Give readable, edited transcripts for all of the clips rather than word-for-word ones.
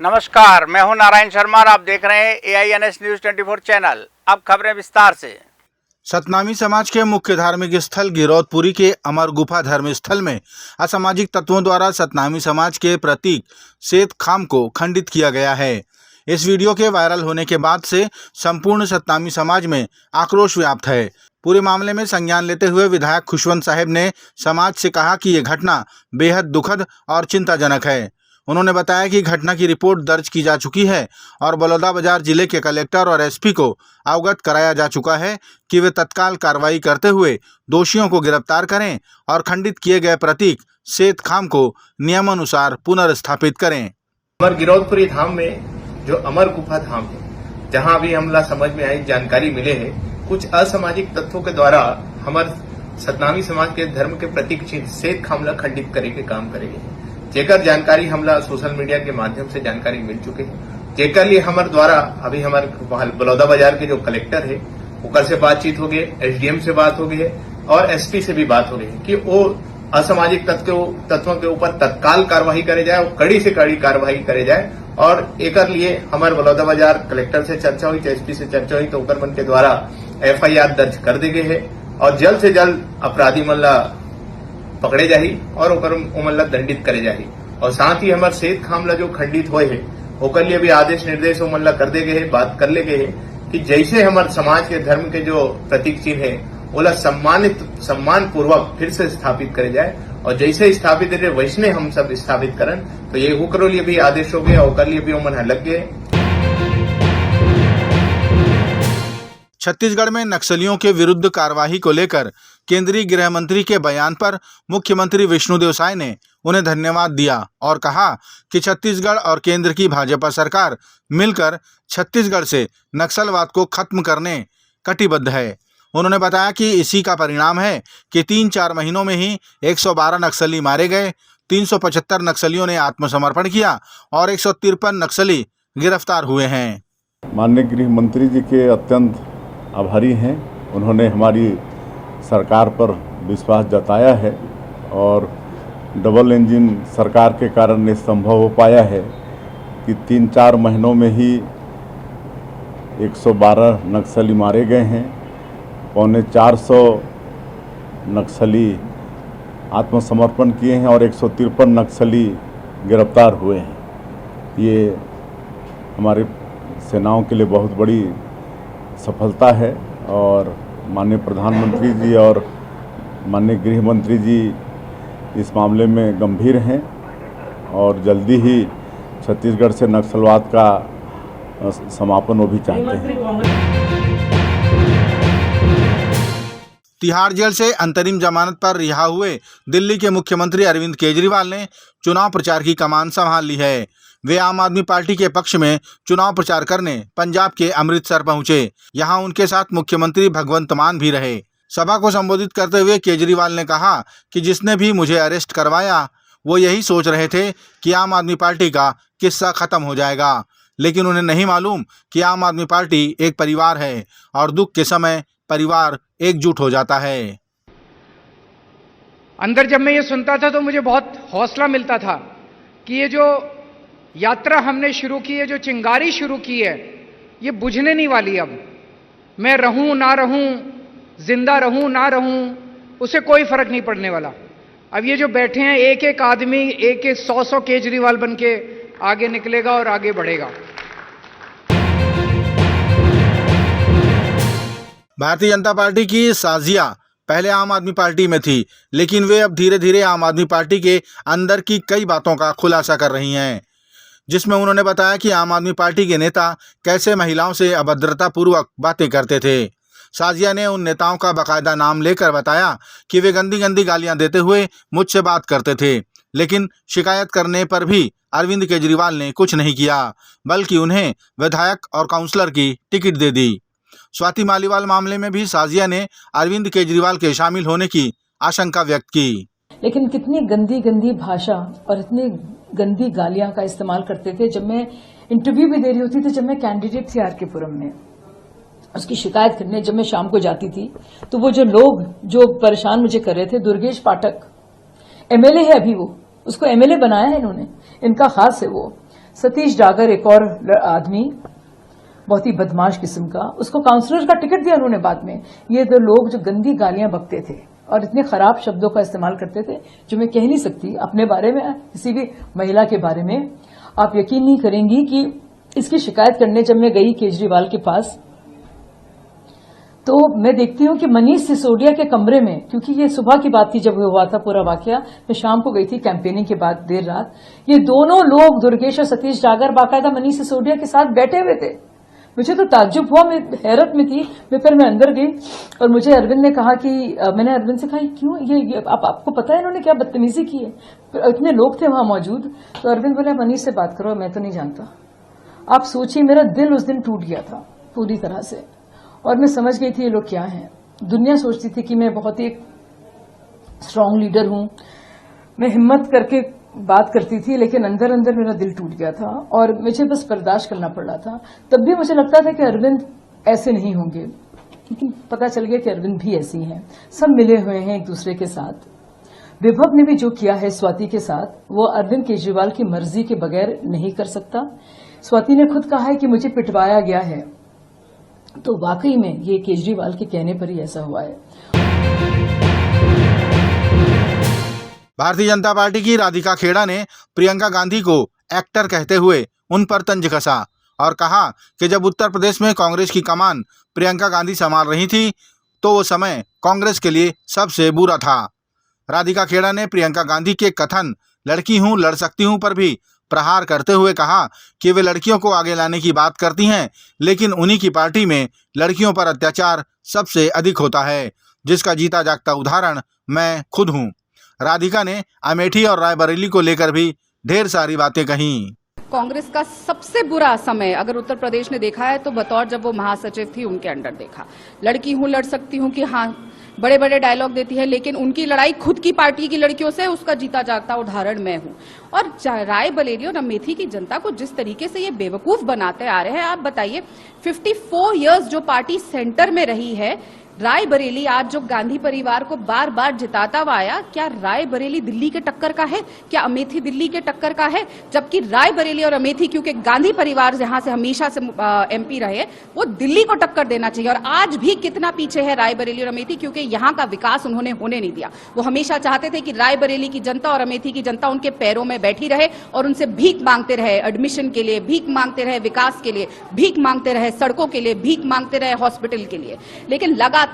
नमस्कार, मैं हूं नारायण शर्मा और आप देख रहे हैं AINS न्यूज 24 चैनल। अब खबरें विस्तार से। सतनामी समाज के मुख्य धार्मिक स्थल गिरौदपुरी के अमर गुफा धर्म स्थल में असामाजिक तत्वों द्वारा सतनामी समाज के प्रतीक श्वेत खाम को खंडित किया गया है। इस वीडियो के वायरल होने के बाद से संपूर्ण सतनामी समाज में आक्रोश व्याप्त है। पूरे मामले में संज्ञान लेते हुए विधायक खुशवंत साहब ने समाज से कहा कि ये घटना बेहद दुखद और चिंताजनक है। उन्होंने बताया कि घटना की रिपोर्ट दर्ज की जा चुकी है और बलौदाबाजार जिले के कलेक्टर और SP को अवगत कराया जा चुका है कि वे तत्काल कार्रवाई करते हुए दोषियों को गिरफ्तार करें और खंडित किए गए प्रतीक श्वेत खाम को नियमानुसार पुनर्स्थापित करें। अमर गिरौदपुरी धाम में जो अमर गुफा धाम है, जहां अभी हमला समझ में आई जानकारी मिले है, कुछ असामाजिक तत्वों के द्वारा हमारे सतनामी समाज के धर्म के प्रतीक चिन्ह श्वेत खाम खंडित करे के काम करेंगे। जेकर जानकारी हमला सोशल मीडिया के माध्यम से जानकारी मिल चुके हैं। जेकर लिए हमारे द्वारा अभी हमारे बलौदाबाजार के जो कलेक्टर है ओकर से बातचीत हो गई, SDM से बात हो गई है और SP से भी बात हो गई है कि वो असामाजिक तत्वों के ऊपर तत्काल कार्रवाई करे जाए और कड़ी से कड़ी कार्रवाई करे जाए। और एक लिए हमारे बलौदाबाजार कलेक्टर से चर्चा हुई, SP से चर्चा हुई तो ओकर मन के द्वारा FIR दर्ज कर दी गई है और जल्द से जल्द अपराधी मल्ला पकड़े जाही और ओकर उमल्ला दंडित करे जाही। और साथ ही हमारे श्वेत खाम जो खंडित होए है ओकर लिए भी आदेश निर्देश उमल्ला कर दे गए है, बात कर ले गए है कि जैसे हमारे समाज के धर्म के जो प्रतीक चिन्ह है ओला सम्मान पूर्वक फिर से स्थापित करे जाए और जैसे स्थापित है वैसने हम सब स्थापित करन। तो ये ओकरो लिए भी आदेश हो गया, ओकर लिए भी उमन लग गए। छत्तीसगढ़ में नक्सलियों के विरुद्ध कार्रवाई को लेकर केंद्रीय गृह मंत्री के बयान पर मुख्यमंत्री विष्णुदेव साय ने उन्हें धन्यवाद दिया और कहा कि छत्तीसगढ़ और केंद्र की भाजपा सरकार मिलकर छत्तीसगढ़ से नक्सलवाद को खत्म करने कटिबद्ध है। उन्होंने बताया कि इसी का परिणाम है कि 3-4 महीनों में ही 112 नक्सली मारे गए, 375 नक्सलियों ने आत्मसमर्पण किया और 153 नक्सली गिरफ्तार हुए हैं। माननीय गृह मंत्री जी के अत्यंत आभारी हैं। उन्होंने हमारी सरकार पर विश्वास जताया है और डबल इंजन सरकार के कारण ये संभव हो पाया है कि 3-4 महीनों में ही 112 नक्सली मारे गए हैं, 450 नक्सली आत्मसमर्पण किए हैं और 153 नक्सली गिरफ्तार हुए हैं। ये हमारे सेनाओं के लिए बहुत बड़ी सफलता है और माननीय प्रधानमंत्री जी और माननीय गृह मंत्री जी इस मामले में गंभीर हैं और जल्दी ही छत्तीसगढ़ से नक्सलवाद का समापन वो भी चाहते हैं। तिहाड़ जेल से अंतरिम जमानत पर रिहा हुए दिल्ली के मुख्यमंत्री अरविंद केजरीवाल ने चुनाव प्रचार की कमान संभाल ली है। वे आम आदमी पार्टी के पक्ष में चुनाव प्रचार करने पंजाब के अमृतसर पहुंचे। यहां उनके साथ मुख्यमंत्री भगवंत मान भी रहे। सभा को संबोधित करते हुए केजरीवाल ने कहा कि जिसने भी मुझे अरेस्ट करवाया वो यही सोच रहे थे कि आम आदमी पार्टी का किस्सा खत्म हो जाएगा, लेकिन उन्हें नहीं मालूम कि आम आदमी पार्टी एक परिवार है और दुख के समय परिवार एकजुट हो जाता है। अंदर जब मैं ये सुनता था तो मुझे बहुत हौसला मिलता था कि ये जो यात्रा हमने शुरू की है, जो चिंगारी शुरू की है, ये बुझने नहीं वाली। अब मैं रहूं ना रहूं, जिंदा रहूं ना रहूं, उसे कोई फर्क नहीं पड़ने वाला। अब ये जो बैठे हैं एक एक आदमी 100 केजरीवाल बन के आगे निकलेगा और आगे बढ़ेगा। भारतीय जनता पार्टी की साजिया पहले आम आदमी पार्टी में थी, लेकिन वे अब धीरे धीरे आम आदमी पार्टी के अंदर की कई बातों का खुलासा कर रही हैं, जिसमें उन्होंने बताया कि आम आदमी पार्टी के नेता कैसे महिलाओं से अभद्रतापूर्वक बातें करते थे। साजिया ने उन नेताओं का बाकायदा नाम लेकर बताया कि वे गंदी गंदी गालियां देते हुए मुझसे बात करते थे, लेकिन शिकायत करने पर भी अरविंद केजरीवाल ने कुछ नहीं किया, बल्कि उन्हें विधायक और काउंसलर की टिकट दे दी। स्वाति मालीवाल मामले में भी साजिया ने अरविंद केजरीवाल के शामिल होने की आशंका व्यक्त की। लेकिन कितनी गंदी गंदी भाषा और इतनी गंदी गालियां का इस्तेमाल करते थे। जब मैं इंटरव्यू भी दे रही होती थी, जब मैं कैंडिडेट थी आर के पुरम में, उसकी शिकायत करने जब मैं शाम को जाती थी, तो वो जो लोग जो परेशान मुझे कर रहे थे, दुर्गेश पाठक MLA है अभी, वो उसको MLA बनाया है इन्होंने, इनका खास है वो। सतीश डागर एक और आदमी, बहुत ही बदमाश किस्म का, उसको काउंसलर का टिकट दिया उन्होंने बाद में। ये दो लोग जो गंदी गालियां बकते थे और इतने खराब शब्दों का इस्तेमाल करते थे जो मैं कह नहीं सकती अपने बारे में, किसी भी महिला के बारे में। आप यकीन नहीं करेंगी कि इसकी शिकायत करने जब मैं गई केजरीवाल के पास, तो मैं देखती हूं कि मनीष सिसोदिया के कमरे में, क्योंकि ये सुबह की बात थी जब हुआ था पूरा वाकया, मैं शाम को गई थी कैंपेनिंग के बाद देर रात, ये दोनों लोग दुर्गेश और सतीश डागर बाकायदा मनीष सिसोदिया के साथ बैठे हुए थे। मुझे तो ताज्जुब हुआ, मैं हैरत में थी। फिर मैं अंदर गई और मुझे अरविंद ने कहा कि मैंने अरविंद से कहा क्यों ये आपको पता है इन्होंने क्या बदतमीजी की है? इतने लोग थे वहां मौजूद। तो अरविंद बोले मनीष से बात करो, मैं तो नहीं जानता। आप सोचिए मेरा दिल उस दिन टूट गया था पूरी तरह से, और मैं समझ गई थी ये लोग क्या हैं। दुनिया सोचती थी कि मैं बहुत ही स्ट्रांग लीडर हूं, मैं हिम्मत करके बात करती थी, लेकिन अंदर अंदर मेरा दिल टूट गया था और मुझे बस बर्दाश्त करना पड़ रहा था। तब भी मुझे लगता था कि अरविंद ऐसे नहीं होंगे, लेकिन पता चल गया कि अरविंद भी ऐसी हैं। सब मिले हुए हैं एक दूसरे के साथ। विभव ने भी जो किया है स्वाति के साथ, वो अरविंद केजरीवाल की मर्जी के बगैर नहीं कर सकता। स्वाति ने खुद कहा है कि मुझे पिटवाया गया है, तो वाकई में ये केजरीवाल के कहने पर ही ऐसा हुआ है। भारतीय जनता पार्टी की राधिका खेड़ा ने प्रियंका गांधी को एक्टर कहते हुए उन पर तंज कसा और कहा कि जब उत्तर प्रदेश में कांग्रेस की कमान प्रियंका गांधी संभाल रही थी तो वो समय कांग्रेस के लिए सबसे बुरा था। राधिका खेड़ा ने प्रियंका गांधी के कथन लड़की हूं लड़ सकती हूं पर भी प्रहार करते हुए कहा कि वे लड़कियों को आगे लाने की बात करती हैं, लेकिन उन्हीं की पार्टी में लड़कियों पर अत्याचार सबसे अधिक होता है, जिसका जीता जागता उदाहरण मैं खुद हूं। राधिका ने अमेठी और रायबरेली को लेकर भी ढेर सारी बातें कही। कांग्रेस का सबसे बुरा समय अगर उत्तर प्रदेश ने देखा है तो बतौर जब वो महासचिव थी उनके अंडर देखा। लड़की हूं लड़ सकती हूं कि हाँ बड़े बड़े डायलॉग देती है, लेकिन उनकी लड़ाई खुद की पार्टी की लड़कियों से, उसका जीता जागता उदाहरण मैं हूं। और रायबरेली और अमेठी की जनता को जिस तरीके से ये बेवकूफ बनाते आ रहे हैं, आप बताइए 54 इयर्स जो पार्टी सेंटर में रही है, रायबरेली आज जो गांधी परिवार को बार बार जिताता हुआ आया, क्या रायबरेली दिल्ली के टक्कर का है? क्या अमेठी दिल्ली के टक्कर का है? जबकि रायबरेली और अमेठी, क्योंकि गांधी परिवार जहां से हमेशा से एमपी रहे, वो दिल्ली को टक्कर देना चाहिए। और आज भी कितना पीछे है रायबरेली और अमेठी, क्योंकि यहां का विकास उन्होंने होने नहीं दिया। वो हमेशा चाहते थे कि रायबरेली की जनता और अमेठी की जनता उनके पैरों में बैठी रहे और उनसे भीख मांगते रहे, एडमिशन के लिए भीख मांगते रहे, विकास के लिए भीख मांगते रहे, सड़कों के लिए भीख मांगते रहे, हॉस्पिटल के लिए। लेकिन लगातार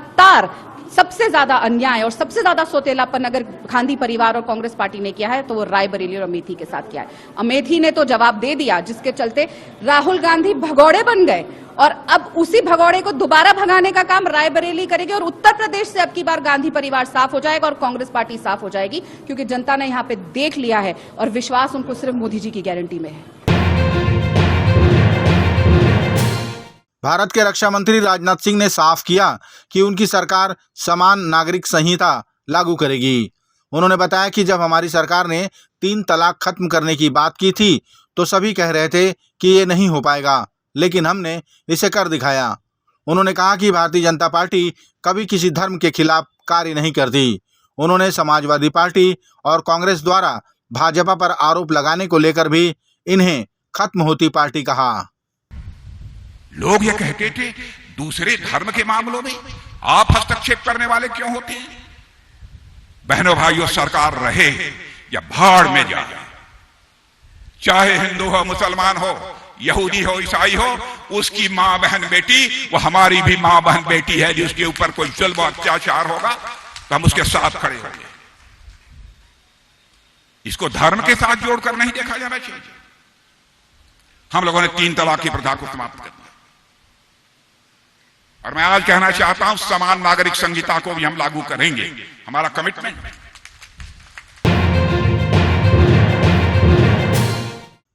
सबसे ज्यादा अन्याय और सबसे ज्यादा सोतेलापन अगर गांधी परिवार और कांग्रेस पार्टी ने किया है तो वो रायबरेली और अमेठी के साथ किया है। अमेठी ने तो जवाब दे दिया, जिसके चलते राहुल गांधी भगोड़े बन गए और अब उसी भगोड़े को दोबारा भगाने का काम रायबरेली करेगी और उत्तर प्रदेश से अब की बार गांधी परिवार साफ हो जाएगा और कांग्रेस पार्टी साफ हो जाएगी, क्योंकि जनता ने यहां पे देख लिया है और विश्वास उनको सिर्फ मोदी जी की गारंटी में है। भारत के रक्षा मंत्री राजनाथ सिंह ने साफ किया कि उनकी सरकार समान नागरिक संहिता लागू करेगी। उन्होंने बताया कि जब हमारी सरकार ने 3 तलाक खत्म करने की बात की थी तो सभी कह रहे थे कि ये नहीं हो पाएगा, लेकिन हमने इसे कर दिखाया। उन्होंने कहा कि भारतीय जनता पार्टी कभी किसी धर्म के खिलाफ कार्य नहीं करती। उन्होंने समाजवादी पार्टी और कांग्रेस द्वारा भाजपा पर आरोप लगाने को लेकर भी इन्हें खत्म होती पार्टी कहा। लोग ये कहते थे दूसरे धर्म के मामलों में आप हस्तक्षेप करने वाले क्यों होते हैं? बहनों भाइयों, सरकार रहे या भाड़ में जाए, चाहे हिंदू हो, मुसलमान हो, यहूदी हो, ईसाई हो, उसकी मां बहन बेटी वो हमारी भी मां बहन बेटी है। जिसके ऊपर कोई जुल्म अत्याचार होगा तो हम उसके साथ खड़े होंगे। इसको धर्म के साथ जोड़कर नहीं देखा जाना चाहिए। हम लोगों ने 3 तलाक की प्रथा को समाप्त कर दिया और मैं आज कहना चाहता हूं समान नागरिक संहिता को भी हम लागू करेंगे, हमारा कमिटमेंट है।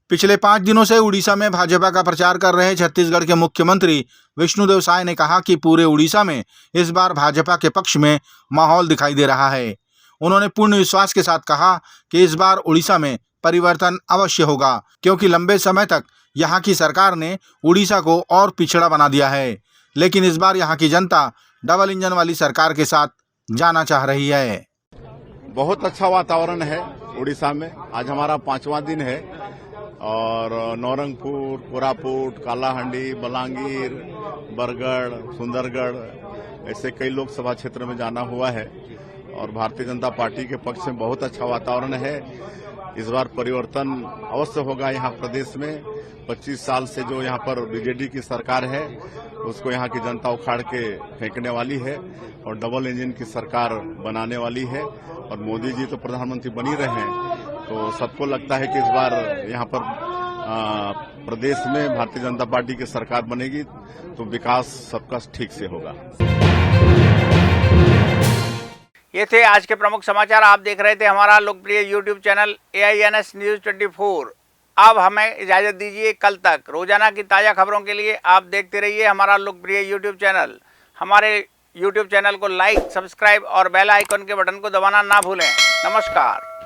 पिछले 5 दिनों से उड़ीसा में भाजपा का प्रचार कर रहे छत्तीसगढ़ के मुख्यमंत्री विष्णुदेव साय ने कहा कि पूरे उड़ीसा में इस बार भाजपा के पक्ष में माहौल दिखाई दे रहा है। उन्होंने पूर्ण विश्वास के साथ कहा कि इस बार उड़ीसा में परिवर्तन अवश्य होगा, क्योंकि लंबे समय तक यहाँ की सरकार ने उड़ीसा को और पिछड़ा बना दिया है, लेकिन इस बार यहाँ की जनता डबल इंजन वाली सरकार के साथ जाना चाह रही है। बहुत अच्छा वातावरण है उड़ीसा में। आज हमारा 5वां दिन है। और नौरंगपुर, कोरापुट, कालाहांडी, बलांगीर, बरगढ़, सुंदरगढ़ ऐसे कई लोकसभा क्षेत्र में जाना हुआ है और भारतीय जनता पार्टी के पक्ष में बहुत अच्छा वातावरण है। इस बार परिवर्तन अवश्य होगा यहाँ प्रदेश में। 25 साल से जो यहाँ पर बीजेडी की सरकार है उसको यहाँ की जनता उखाड़ के फेंकने वाली है और डबल इंजन की सरकार बनाने वाली है और मोदी जी तो प्रधानमंत्री बन ही रहे हैं। तो सबको लगता है कि इस बार यहाँ पर प्रदेश में भारतीय जनता पार्टी की सरकार बनेगी तो विकास सबका ठीक से होगा। ये थे आज के प्रमुख समाचार। आप देख रहे थे हमारा लोकप्रिय यूट्यूब चैनल AINS न्यूज 24। अब हमें इजाजत दीजिए। कल तक रोजाना की ताज़ा खबरों के लिए आप देखते रहिए हमारा लोकप्रिय यूट्यूब चैनल। हमारे यूट्यूब चैनल को लाइक, सब्सक्राइब और बेल आइकन के बटन को दबाना ना भूलें। नमस्कार।